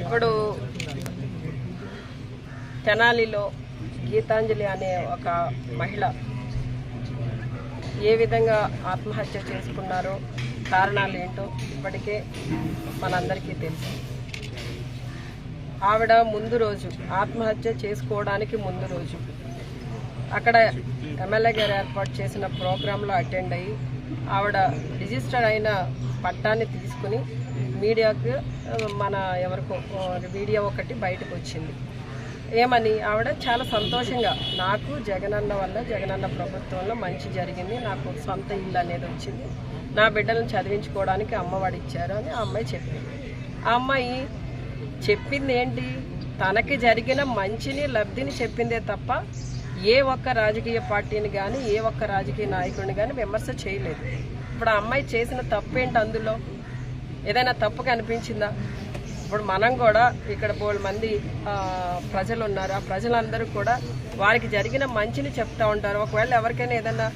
ఇప్పుడు తెనాలిలో గీతాంజలి అనే ఒక మహిళ ఏ విధంగా ఆత్మహత్య చేసుకున్నారో కారణాలు ఏంటో ఇప్పటికే మనందరికీ తెలుసు. ఆవిడ ముందు రోజు ఆత్మహత్య చేసుకోవడానికి ముందు రోజు అక్కడ ఎమ్మెల్యే గారు ఏర్పాటు చేసిన ప్రోగ్రాంలో అటెండ్ అయ్యి ఆవిడ రిజిస్టర్ అయిన పట్టాన్ని తీసుకుని మీడియాకు ఎవరికో వీడియో ఒకటి బయటకు వచ్చింది. ఏమని ఆవిడ చాలా సంతోషంగా నాకు జగనన్న వల్ల జగనన్న ప్రభుత్వంలో మంచి జరిగింది, నాకు సొంత ఇల్లు అనేది వచ్చింది, నా బిడ్డలను చదివించుకోవడానికి అమ్మఒడి ఇచ్చారు అని ఆ అమ్మాయి చెప్పింది. ఆ అమ్మాయి చెప్పింది ఏంటి? తనకి జరిగిన మంచిని లబ్ధిని చెప్పిందే తప్ప ఏ ఒక్క రాజకీయ పార్టీని కానీ ఏ ఒక్క రాజకీయ నాయకుడిని కానీ విమర్శ చేయలేదు. ఇప్పుడు ఆ అమ్మాయి చేసిన తప్పేంటి? అందులో ఏదైనా తప్పు కనిపించిందా? ఇప్పుడు మనం కూడా ఇక్కడ బోల్డ్ మంది ప్రజలు ఉన్నారు. ఆ ప్రజలందరూ కూడా వారికి జరిగిన మంచిని చెప్తూ ఉంటారు. ఒకవేళ ఎవరికైనా ఏదైనా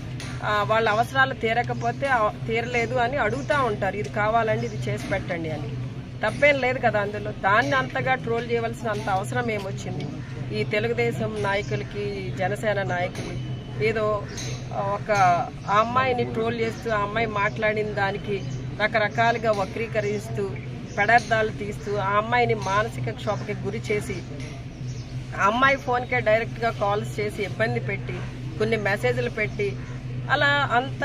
వాళ్ళ అవసరాలు తీరకపోతే తీరలేదు అని అడుగుతూ ఉంటారు, ఇది కావాలండి, ఇది చేసి పెట్టండి అని. తప్పేం లేదు కదా అందులో. దాన్ని అంతగా ట్రోల్ చేయవలసిన అంత అవసరం ఏమొచ్చింది? ఈ తెలుగుదేశం నాయకులకి, జనసేన నాయకులు ఏదో ఒక ఆ అమ్మాయిని ట్రోల్ చేస్తూ ఆ అమ్మాయి మాట్లాడిన దానికి రకరకాలుగా వక్రీకరిస్తూ పెడార్థాలు తీస్తూ ఆ అమ్మాయిని మానసిక క్షోభకి గురి చేసి ఆ అమ్మాయి ఫోన్కే డైరెక్ట్గా కాల్స్ చేసి ఇబ్బంది పెట్టి కొన్ని మెసేజ్లు పెట్టి అలా అంత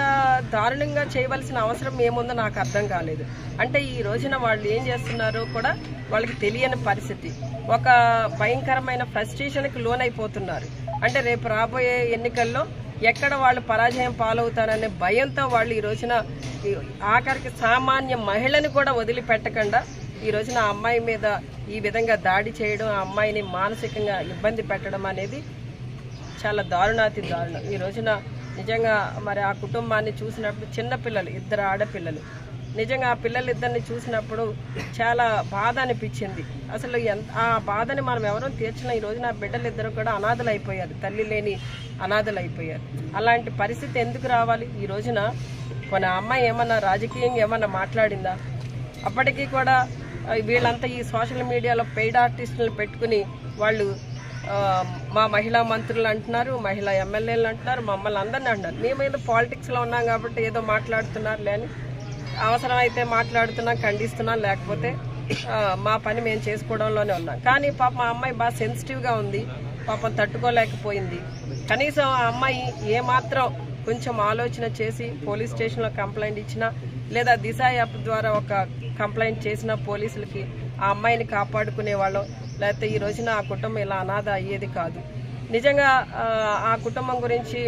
దారుణంగా చేయవలసిన అవసరం ఏముందో నాకు అర్థం కాలేదు. అంటే ఈ రోజున వాళ్ళు ఏం చేస్తున్నారో కూడా వాళ్ళకి తెలియని పరిస్థితి, ఒక భయంకరమైన ఫ్రస్ట్రేషన్కి లోనైపోతున్నారు. అంటే రేపు రాబోయే ఎన్నికల్లో ఎక్కడ వాళ్ళు పరాజయం పాలవుతారనే భయంతో వాళ్ళు ఈ రోజున ఆఖరికి సామాన్య మహిళని కూడా వదిలిపెట్టకుండా ఈ రోజున ఆ అమ్మాయి మీద ఈ విధంగా దాడి చేయడం, ఆ అమ్మాయిని మానసికంగా ఇబ్బంది పెట్టడం అనేది చాలా దారుణాతి దారుణం. ఈ రోజున నిజంగా మరి ఆ కుటుంబాన్ని చూసినప్పుడు చిన్నపిల్లలు, 2 ఆడపిల్లలు, నిజంగా ఆ పిల్లలిద్దరిని చూసినప్పుడు చాలా బాధ అనిపించింది. అసలు ఆ బాధని మనం ఎవరూ తీర్చిన ఈ రోజున ఆ బిడ్డలిద్దరూ కూడా అనాథలు అయిపోయారు, తల్లి లేని అనాథలు అయిపోయారు. అలాంటి పరిస్థితి ఎందుకు రావాలి? ఈ రోజున కొన్ని అమ్మాయి ఏమన్నా రాజకీయంగా ఏమన్నా మాట్లాడిందా? అప్పటికీ కూడా వీళ్ళంతా ఈ సోషల్ మీడియాలో పెయిడ్ ఆర్టిస్టులను పెట్టుకుని వాళ్ళు మా మహిళా మంత్రులు అంటున్నారు, మహిళా ఎమ్మెల్యేలు అంటున్నారు, మమ్మల్ని అందరినీ అంటున్నారు. మేమేదో పాలిటిక్స్లో ఉన్నాం కాబట్టి ఏదో మాట్లాడుతున్నారు లేని, అవసరమైతే మాట్లాడుతున్నాం, ఖండిస్తున్నాం, లేకపోతే మా పని మేము చేసుకోవడంలోనే ఉన్నాం. కానీ పాపం ఆ అమ్మాయి బాగా సెన్సిటివ్గా ఉంది, పాపం తట్టుకోలేకపోయింది. కనీసం ఆ అమ్మాయి ఏమాత్రం కొంచెం ఆలోచన చేసి పోలీస్ స్టేషన్లో కంప్లైంట్ ఇచ్చినా లేదా దిశ యాప్ ద్వారా ఒక కంప్లైంట్ చేసిన పోలీసులకి ఆ అమ్మాయిని కాపాడుకునేవాళ్ళం, లేకపోతే ఈ రోజున ఆ కుటుంబం ఇలా అనాథ అయ్యేది కాదు. నిజంగా ఆ కుటుంబం గురించి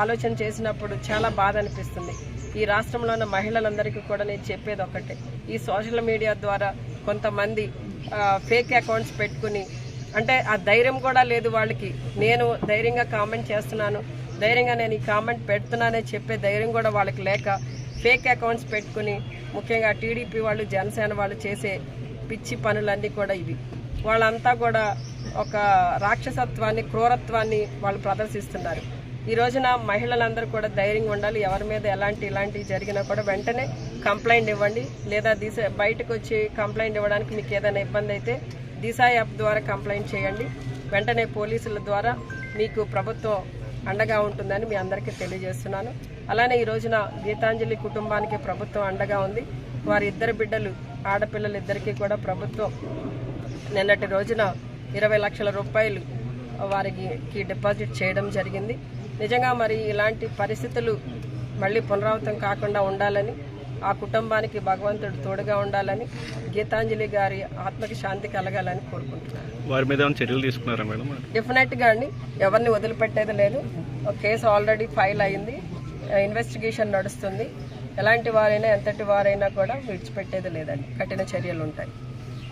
ఆలోచన చేసినప్పుడు చాలా బాధ అనిపిస్తుంది. ఈ రాష్ట్రంలో ఉన్న మహిళలందరికీ కూడా నేను చెప్పేది ఒకటే, ఈ సోషల్ మీడియా ద్వారా కొంతమంది ఫేక్ అకౌంట్స్ పెట్టుకుని, అంటే ఆ ధైర్యం కూడా లేదు వాళ్ళకి. నేను ధైర్యంగా కామెంట్ చేస్తున్నాను, ధైర్యంగా నేను ఈ కామెంట్ పెడుతున్నానని చెప్పే ధైర్యం కూడా వాళ్ళకి లేక ఫేక్ అకౌంట్స్ పెట్టుకుని, ముఖ్యంగా టీడీపీ వాళ్ళు, జనసేన వాళ్ళు చేసే పిచ్చి పనులన్నీ కూడా ఇవి. వాళ్ళంతా కూడా ఒక రాక్షసత్వాన్ని, క్రూరత్వాన్ని వాళ్ళు ప్రదర్శిస్తున్నారు. ఈ రోజున మహిళలందరూ కూడా ధైర్యంగా ఉండాలి. ఎవరి మీద ఇలాంటివి జరిగినా కూడా వెంటనే కంప్లైంట్ ఇవ్వండి, లేదా బయటకు వచ్చి కంప్లైంట్ ఇవ్వడానికి మీకు ఏదైనా ఇబ్బంది అయితే దిశ యాప్ ద్వారా కంప్లైంట్ చేయండి. వెంటనే పోలీసుల ద్వారా మీకు ప్రభుత్వం అండగా ఉంటుందని మీ అందరికీ తెలియజేస్తున్నాను. అలానే ఈ రోజున గీతాంజలి కుటుంబానికి ప్రభుత్వం అండగా ఉంది. వారి 2 బిడ్డలు, ఆడపిల్లలిద్దరికీ కూడా ప్రభుత్వం నిన్నటి రోజున 20 లక్షల రూపాయలు వారికి డిపాజిట్ చేయడం జరిగింది. నిజంగా మరి ఇలాంటి పరిస్థితులు మళ్ళీ పునరావృతం కాకుండా ఉండాలని, ఆ కుటుంబానికి భగవంతుడు తోడుగా ఉండాలని, గీతాంజలి గారి ఆత్మకి శాంతి కలగాలని కోరుకుంటున్నాను. వారి మీద చర్యలు తీసుకున్నారా మేడం? డెఫినెట్గా అండి, ఎవరిని వదిలిపెట్టేది లేదు. ఒక కేసు ఆల్రెడీ ఫైల్ అయింది, ఇన్వెస్టిగేషన్ నడుస్తుంది. ఎలాంటి వారైనా, ఎంతటి వారైనా కూడా విడిచిపెట్టేది లేదండి. కఠిన చర్యలు ఉంటాయి.